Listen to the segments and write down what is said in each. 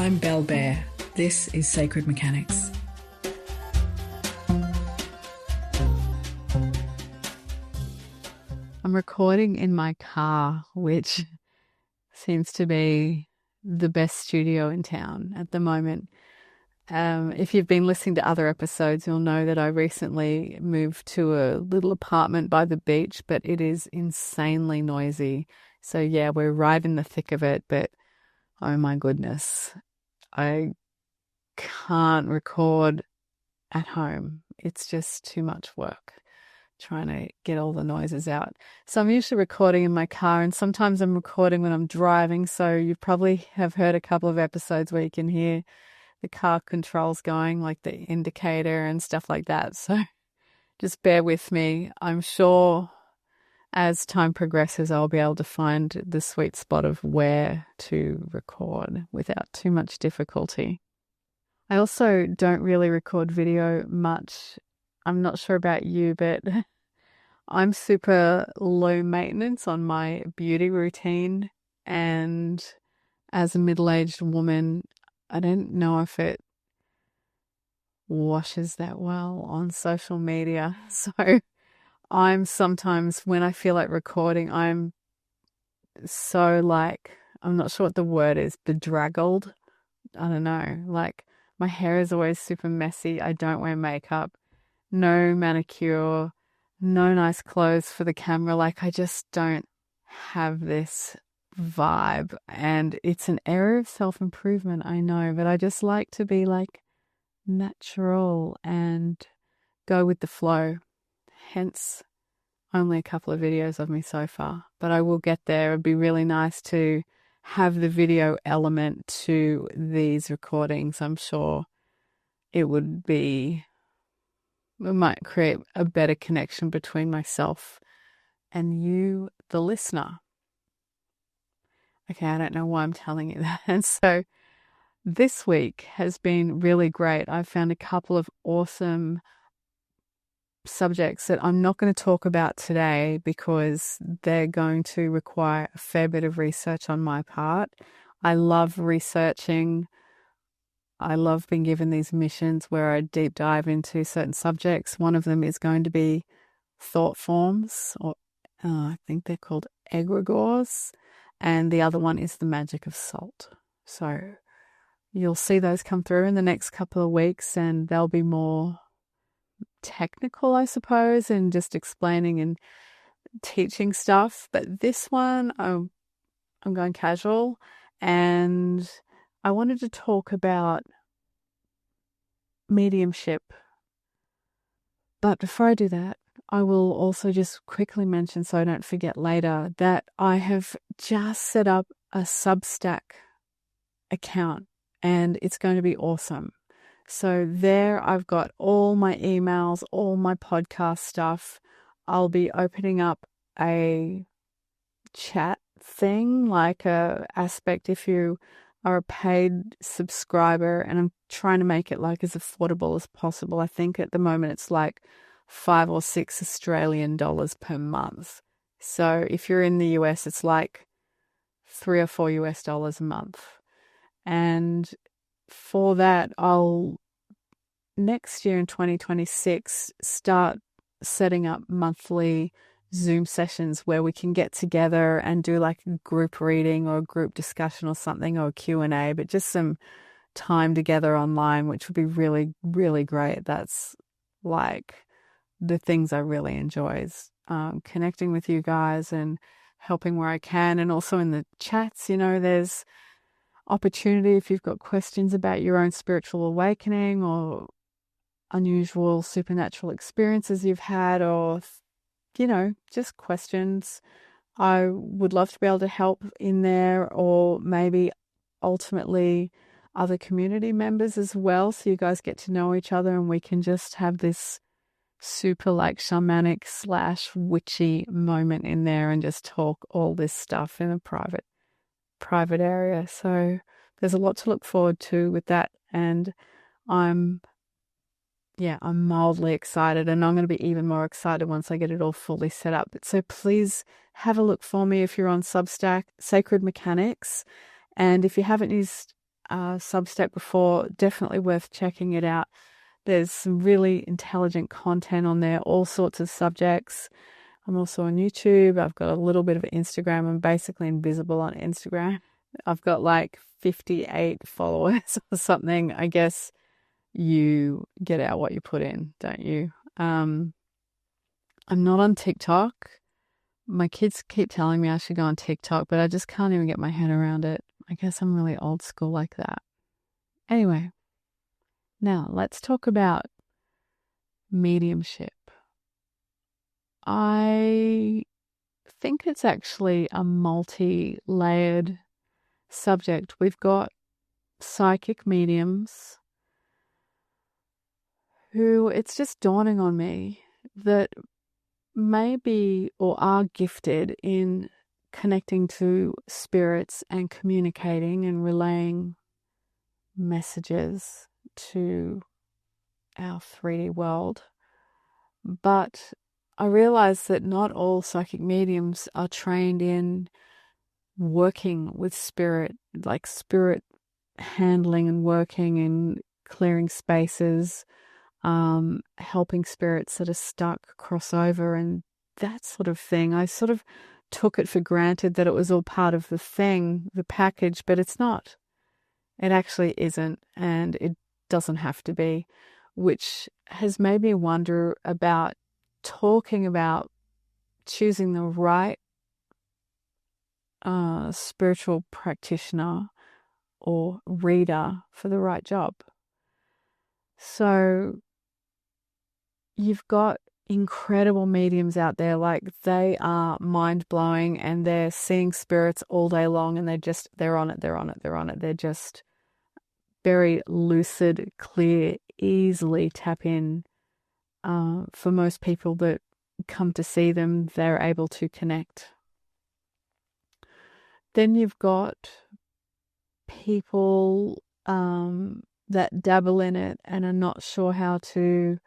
I'm Belle Bear. This is Sacred Mechanics. I'm recording in my car, which seems to be the best studio in town at the moment. If you've been listening to other episodes, you'll know that I recently moved to a little apartment by the beach, but it is insanely noisy. So yeah, we're right in the thick of it, but oh my goodness, I can't record at home. It's just too much work trying to get all the noises out. So I'm usually recording in my car, and sometimes I'm recording when I'm driving. So you probably have heard a couple of episodes where you can hear the car controls going, like the indicator and stuff like that. So just bear with me. I'm sure as time progresses, I'll be able to find the sweet spot of where to record without too much difficulty. I also don't really record video much. I'm not sure about you, but I'm super low maintenance on my beauty routine. And as a middle-aged woman, I don't know if it washes that well on social media. So I'm sometimes, when I feel like recording, I'm so I'm not sure what the word is, bedraggled. I don't know. My hair is always super messy. I don't wear makeup, no manicure, no nice clothes for the camera. I just don't have this vibe. And it's an area of self-improvement, I know, but I just like to be natural and go with the flow. Hence, only a couple of videos of me so far, but I will get there. It'd be really nice to have the video element to these recordings. I'm sure it might create a better connection between myself and you, the listener. Okay, I don't know why I'm telling you that. And so this week has been really great. I've found a couple of awesome subjects that I'm not going to talk about today because they're going to require a fair bit of research on my part. I love researching. I love being given these missions where I deep dive into certain subjects. One of them is going to be thought forms, or I think they're called egregores, and the other one is the magic of salt. So you'll see those come through in the next couple of weeks, and they'll be more technical, I suppose, and just explaining and teaching stuff. But this one, I'm going casual, and I wanted to talk about mediumship. But before I do that, I will also just quickly mention, so I don't forget later, that I have just set up a Substack account, and it's going to be awesome. So there I've got all my emails, all my podcast stuff. I'll be opening up a chat thing, like a aspect if you are a paid subscriber, and I'm trying to make it as affordable as possible. I think at the moment it's $5 or $6 Australian per month. So if you're in the US, it's $3 or $4 US a month. And for that, I'll next year in 2026 start setting up monthly Zoom sessions where we can get together and do a group reading or a group discussion or something, or a Q&A, but just some time together online, which would be really, really great. That's the things I really enjoy is connecting with you guys and helping where I can. And also in the chats, there's opportunity if you've got questions about your own spiritual awakening or unusual supernatural experiences you've had, or just questions. I would love to be able to help in there, or maybe ultimately other community members as well, so you guys get to know each other and we can just have this super shamanic / witchy moment in there and just talk all this stuff in a private area. So there's a lot to look forward to with that, and I'm mildly excited, and I'm going to be even more excited once I get it all fully set up. So please have a look for me if you're on Substack, Sacred Mechanics. And if you haven't used Substack before. Definitely worth checking it out. There's some really intelligent content on there, all sorts of subjects. I'm also on YouTube. I've got a little bit of Instagram. I'm basically invisible on Instagram. I've got like 58 followers or something. I guess you get out what you put in, don't you? I'm not on TikTok. My kids keep telling me I should go on TikTok, but I just can't even get my head around it. I guess I'm really old school like that. Anyway, now let's talk about mediumship. I think it's actually a multi-layered subject. We've got psychic mediums who it's just dawning on me that may be or are gifted in connecting to spirits and communicating and relaying messages to our 3D world. But I realize that not all psychic mediums are trained in working with spirit, like spirit handling and working and clearing spaces, helping spirits that are stuck cross over and that sort of thing. I sort of took it for granted that it was all part of the thing, the package, but it's not. It actually isn't, and it doesn't have to be, which has made me wonder about talking about choosing the right spiritual practitioner or reader for the right job. So you've got incredible mediums out there, like they are mind-blowing and they're seeing spirits all day long and they're on it. They're just very lucid, clear, easily tap in. For most people that come to see them, they're able to connect. Then you've got people that dabble in it and are not sure how to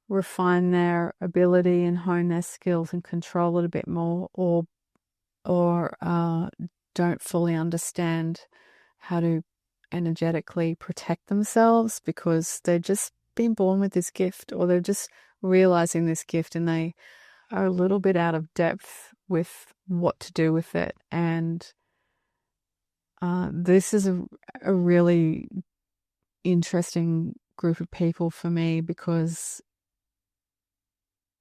refine their ability and hone their skills and control it a bit more, or don't fully understand how to energetically protect themselves because they've just been born with this gift, or they're just realizing this gift and they are a little bit out of depth with what to do with it. And this is a really interesting group of people for me because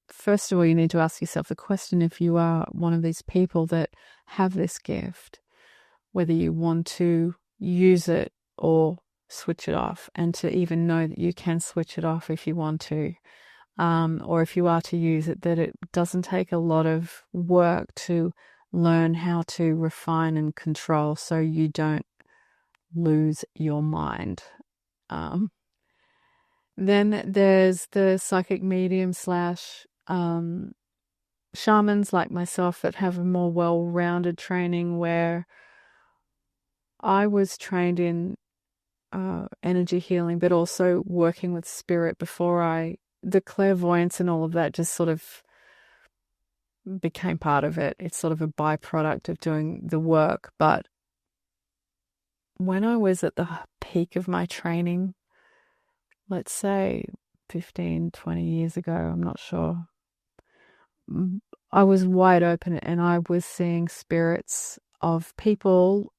first of all, you need to ask yourself the question, if you are one of these people that have this gift, whether you want to use it or switch it off, and to even know that you can switch it off if you want to, or if you are to use it, that it doesn't take a lot of work to learn how to refine and control so you don't lose your mind. Then there's the psychic medium slash shamans like myself that have a more well-rounded training, where I was trained in energy healing, but also working with spirit before the clairvoyance and all of that just sort of became part of it. It's sort of a byproduct of doing the work. But when I was at the peak of my training, let's say 15, 20 years ago, I'm not sure, I was wide open and I was seeing spirits of people,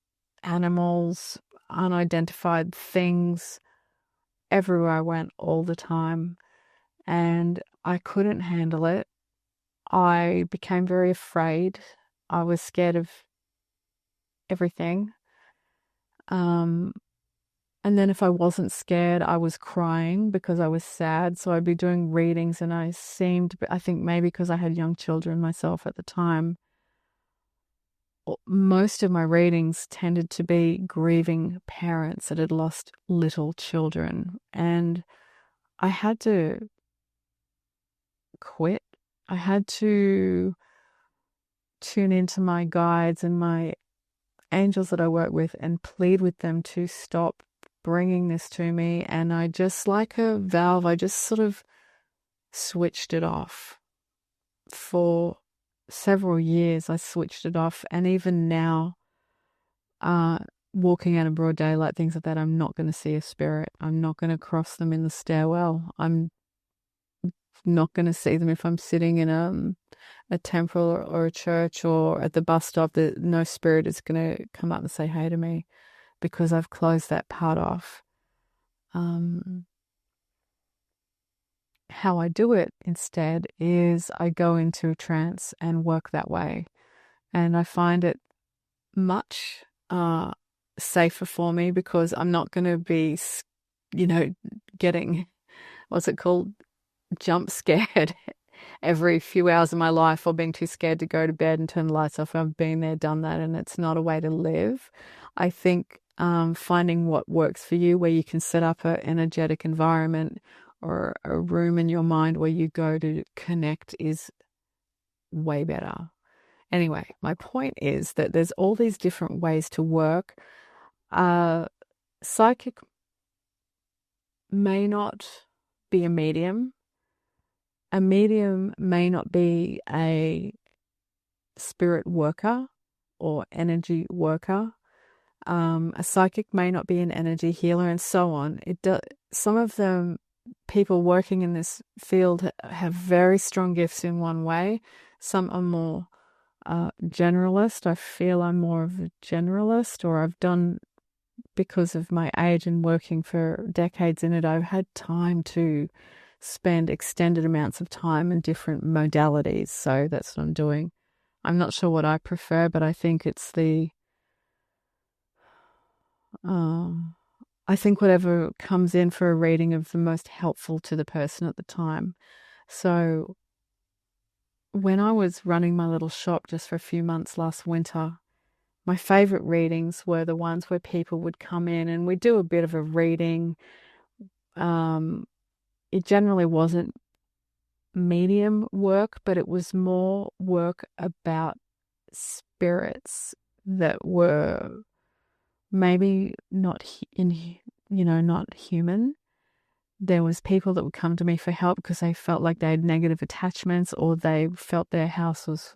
animals, unidentified things everywhere I went all the time. And I couldn't handle it. I became very afraid. I was scared of everything. And then if I wasn't scared, I was crying because I was sad. So I'd be doing readings and I think maybe because I had young children myself at the time, most of my readings tended to be grieving parents that had lost little children. And I had to quit. I had to tune into my guides and my angels that I work with and plead with them to stop bringing this to me. And I just, like a valve, I just sort of switched it off. For several years I switched it off, and even now walking out in broad daylight, things like that, I'm not going to see a spirit. I'm not going to cross them in the stairwell. I'm not going to see them if I'm sitting in a temple or a church or at the bus stop. No spirit is going to come up and say hey to me because I've closed that part off. How I do it instead is I go into a trance and work that way. And I find it much safer for me because I'm not going to be, getting, what's it called, jump scared every few hours of my life, or being too scared to go to bed and turn the lights off. I've been there, done that, and it's not a way to live. I think finding what works for you, where you can set up an energetic environment or a room in your mind where you go to connect, is way better. Anyway, my point is that there's all these different ways to work. Psychic may not be a medium. A medium may not be a spirit worker or energy worker. A psychic may not be an energy healer, and so on. Some of the people working in this field have very strong gifts in one way. Some are more generalist. I feel I'm more of a generalist, or I've done, because of my age and working for decades in it, I've had time to spend extended amounts of time in different modalities. So that's what I'm doing. I'm not sure what I prefer, but I think it's I think whatever comes in for a reading of the most helpful to the person at the time. So when I was running my little shop just for a few months last winter, my favorite readings were the ones where people would come in and we'd do a bit of a reading. It generally wasn't medium work, but it was more work about spirits that were maybe not not human. There was people that would come to me for help because they felt like they had negative attachments, or they felt their house was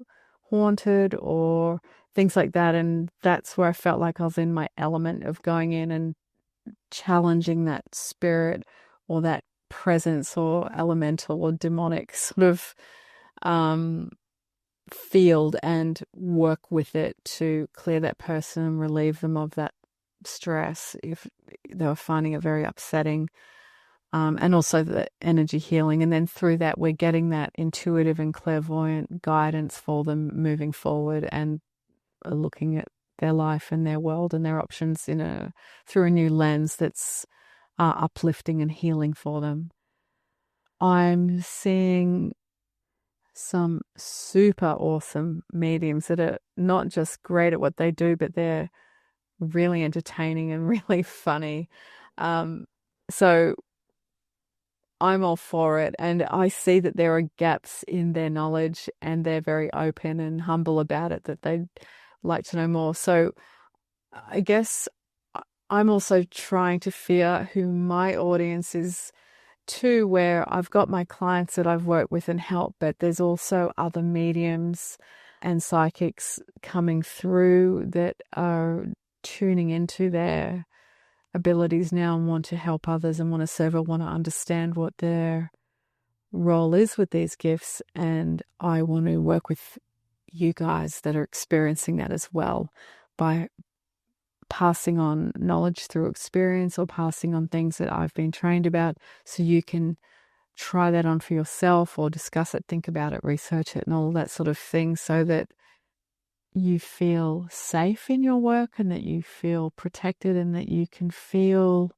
haunted, or things like that. And that's where I felt like I was in my element of going in and challenging that spirit or that presence or elemental or demonic sort of field, and work with it to clear that person and relieve them of that stress if they were finding it very upsetting. And also the energy healing. And then through that, we're getting that intuitive and clairvoyant guidance for them moving forward and looking at their life and their world and their options through a new lens that's uplifting and healing for them. I'm seeing some super awesome mediums that are not just great at what they do, but they're really entertaining and really funny. So I'm all for it, and I see that there are gaps in their knowledge, and they're very open and humble about it, that they'd like to know more. So I guess I'm also trying to figure who my audience is too, where I've got my clients that I've worked with and helped, but there's also other mediums and psychics coming through that are tuning into their abilities now and want to help others and want to serve or want to understand what their role is with these gifts. And I want to work with you guys that are experiencing that as well, by passing on knowledge through experience or passing on things that I've been trained about, so you can try that on for yourself or discuss it, think about it, research it, and all that sort of thing, so that you feel safe in your work and that you feel protected and that you can feel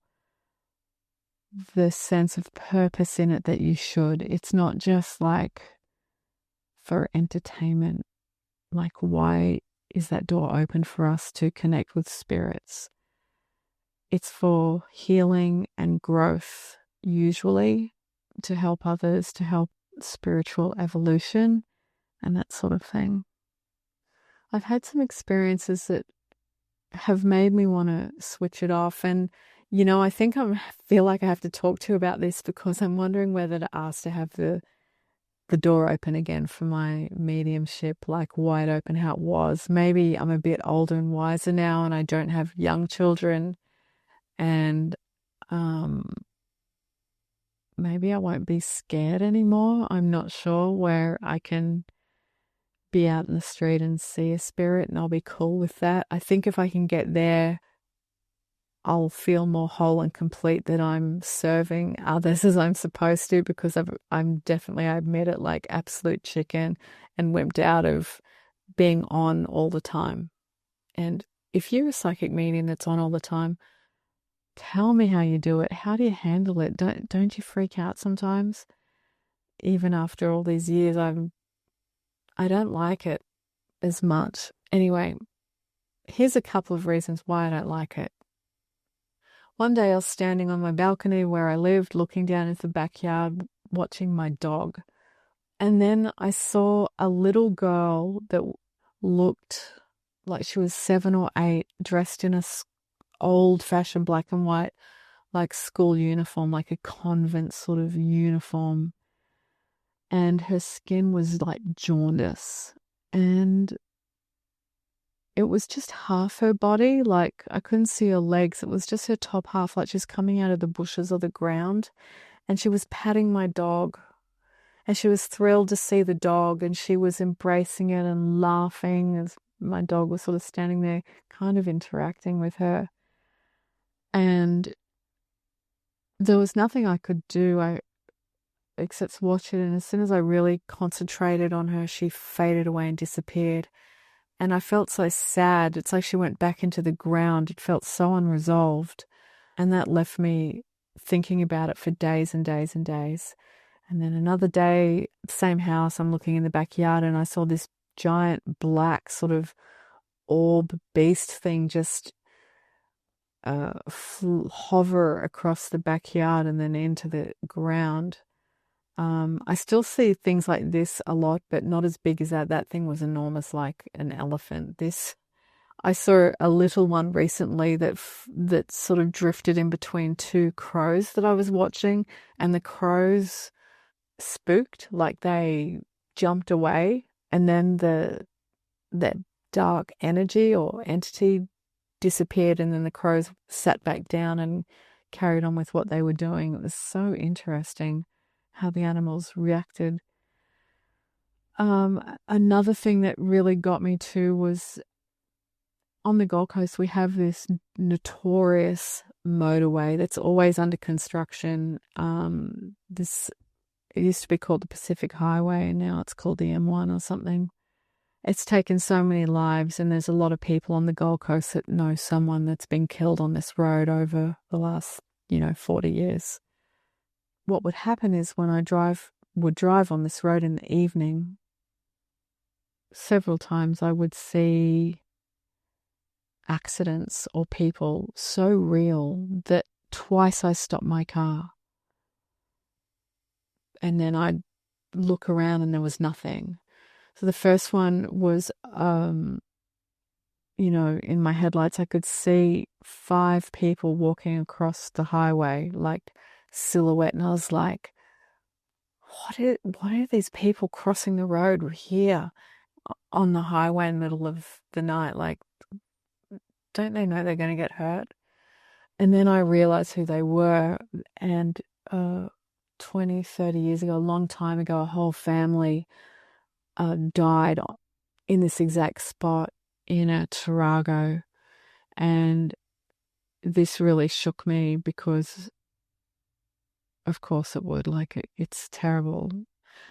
the sense of purpose in it that you should. It's not just like for entertainment. Like, why is that door open for us to connect with spirits? It's for healing and growth, usually, to help others, to help spiritual evolution and that sort of thing. I've had some experiences that have made me want to switch it off. And, I think I feel like I have to talk to you about this, because I'm wondering whether to ask to have the the door open again for my mediumship, like wide open how it was. Maybe I'm a bit older and wiser now and I don't have young children, and maybe I won't be scared anymore. I'm not sure, where I can be out in the street and see a spirit and I'll be cool with that. I think if I can get there, I'll feel more whole and complete, that I'm serving others as I'm supposed to, because I'm definitely, I admit it, like absolute chicken and wimped out of being on all the time. And if you're a psychic medium that's on all the time, tell me how you do it. How do you handle it? Don't you freak out sometimes? Even after all these years, I don't like it as much. Anyway, here's a couple of reasons why I don't like it. One day I was standing on my balcony where I lived, looking down into the backyard, watching my dog. And then I saw a little girl that looked like she was 7 or 8, dressed in a old-fashioned black and white, like school uniform, like a convent sort of uniform. And her skin was like jaundice. And it was just half her body, like I couldn't see her legs. It was just her top half, like she's coming out of the bushes or the ground. And she was patting my dog. And she was thrilled to see the dog, and she was embracing it and laughing as my dog was sort of standing there, kind of interacting with her. And there was nothing I could do except watch it. And as soon as I really concentrated on her, she faded away and disappeared. And I felt so sad. It's like she went back into the ground. It felt so unresolved. And that left me thinking about it for days and days and days. And then another day, same house, I'm looking in the backyard and I saw this giant black sort of orb beast thing just hover across the backyard and then into the ground. I still see things like this a lot, but not as big as that. That thing was enormous, like an elephant. I saw a little one recently that sort of drifted in between 2 crows that I was watching, and the crows spooked, like they jumped away, and then that dark energy or entity disappeared, and then the crows sat back down and carried on with what they were doing. It was so interesting how the animals reacted. Another thing that really got me too was on the Gold Coast, we have this notorious motorway that's always under construction. It used to be called the Pacific Highway, and now it's called the M1 or something. It's taken so many lives, and there's a lot of people on the Gold Coast that know someone that's been killed on this road over the last, 40 years. What would happen is when I would drive on this road in the evening, several times I would see accidents or people so real that twice I stopped my car. And then I'd look around and there was nothing. So the first one was, in my headlights, I could see 5 people walking across the highway, like silhouette. And I was like, what are these people crossing the road here on the highway in the middle of the night? Like, don't they know they're going to get hurt? And then I realized who they were. And 20, 30 years ago, a long time ago, a whole family died in this exact spot in Tarago. And this really shook me because, of course it would, it's terrible.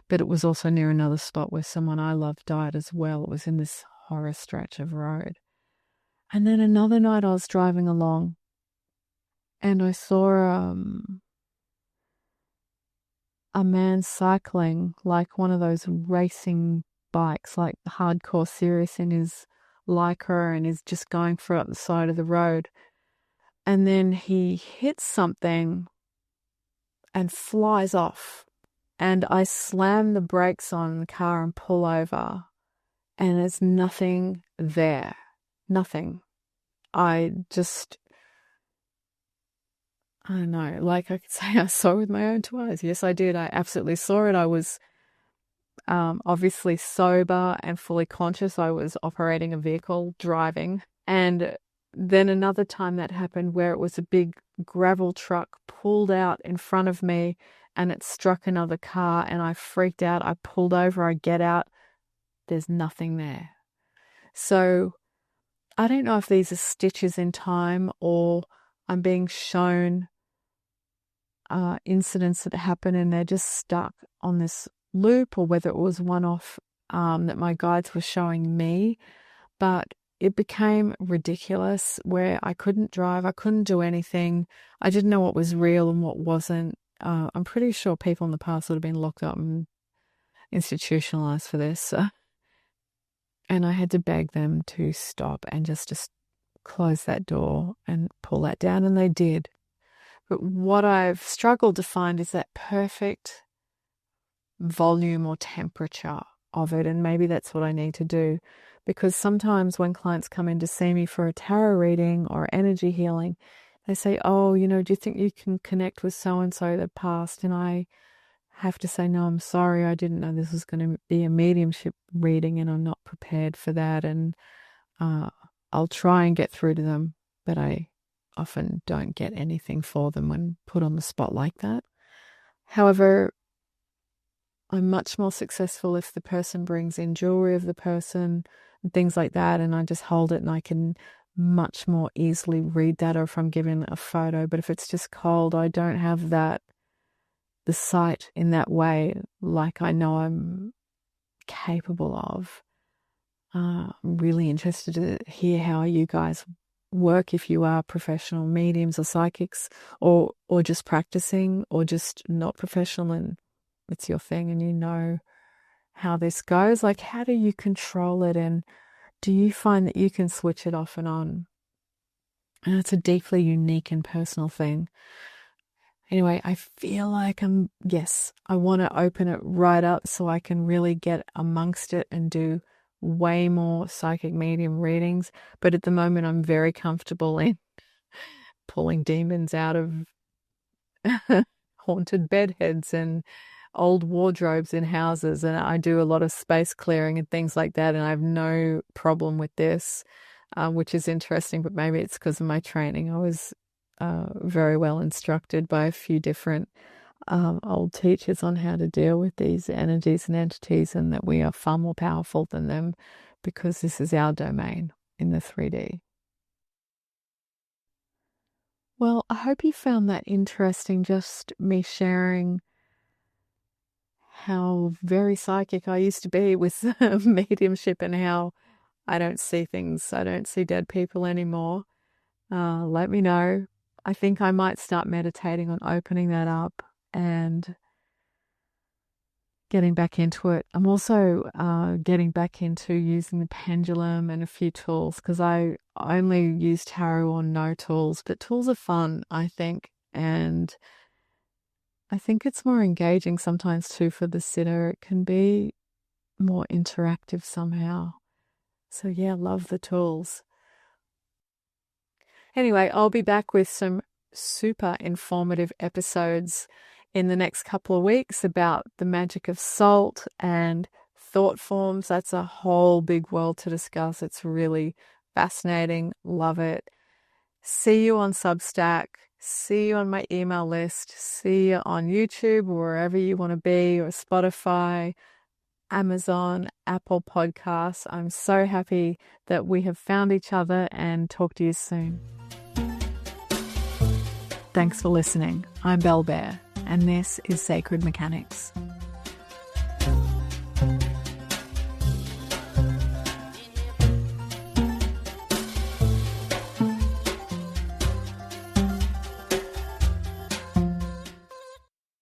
But it was also near another spot where someone I loved died as well. It was in this horror stretch of road. And then another night I was driving along and I saw a man cycling, like one of those racing bikes, like hardcore serious in his Lycra, and is just going for up the side of the road. And then he hits something and flies off. And I slam the brakes on the car and pull over, and there's nothing there. Nothing. I don't know, like I could say I saw it with my own 2 eyes. Yes, I did. I absolutely saw it. I was obviously sober and fully conscious. I was operating a vehicle, driving. And then another time that happened where it was a big gravel truck pulled out in front of me and it struck another car and I freaked out. I pulled over, I get out, there's nothing there. So I don't know if these are stitches in time or I'm being shown incidents that happen and they're just stuck on this loop, or whether it was one-off that my guides were showing me. But it became ridiculous where I couldn't drive, I couldn't do anything. I didn't know what was real and what wasn't. I'm pretty sure people in the past would have been locked up and institutionalized for this. And I had to beg them to stop and just close that door and pull that down, and they did. But what I've struggled to find is that perfect volume or temperature of it, and maybe that's what I need to do, because sometimes when clients come in to see me for a tarot reading or energy healing, they say, oh, do you think you can connect with so-and-so that passed? And I have to say, no, I'm sorry, I didn't know this was going to be a mediumship reading and I'm not prepared for that. And I'll try and get through to them, but I often don't get anything for them when put on the spot like that. However, I'm much more successful if the person brings in jewelry of the person and things like that, and I just hold it and I can much more easily read that, or if I'm given a photo. But if it's just cold, I don't have the sight in that way like I know I'm capable of. I'm really interested to hear how you guys work, if you are professional mediums or psychics, or just practicing, or just not professional and it's your thing and you know how this goes. Like, how do you control it, and do you find that you can switch it off and on? And it's a deeply unique and personal thing. Anyway, I feel like I want to open it right up so I can really get amongst it and do way more psychic medium readings. But at the moment, I'm very comfortable in pulling demons out of haunted bedheads and old wardrobes in houses, and I do a lot of space clearing and things like that, and I have no problem with this, which is interesting, but maybe it's because of my training. I was very well instructed by a few different old teachers on how to deal with these energies and entities, and that we are far more powerful than them because this is our domain in the 3D. Well, I hope you found that interesting, just me sharing how very psychic I used to be with mediumship and how I don't see things. I don't see dead people anymore. Let me know. I think I might start meditating on opening that up and getting back into it. I'm also getting back into using the pendulum and a few tools, because I only use tarot on no tools, but tools are fun, I think. And I think it's more engaging sometimes too for the sitter. It can be more interactive somehow. So yeah, love the tools. Anyway, I'll be back with some super informative episodes in the next couple of weeks about the magic of salt and thought forms. That's a whole big world to discuss. It's really fascinating. Love it. See you on Substack. See you on my email list. See you on YouTube or wherever you want to be, or Spotify, Amazon, Apple Podcasts. I'm so happy that we have found each other, and talk to you soon. Thanks for listening. I'm Belle Bear, and this is Sacred Mechanics.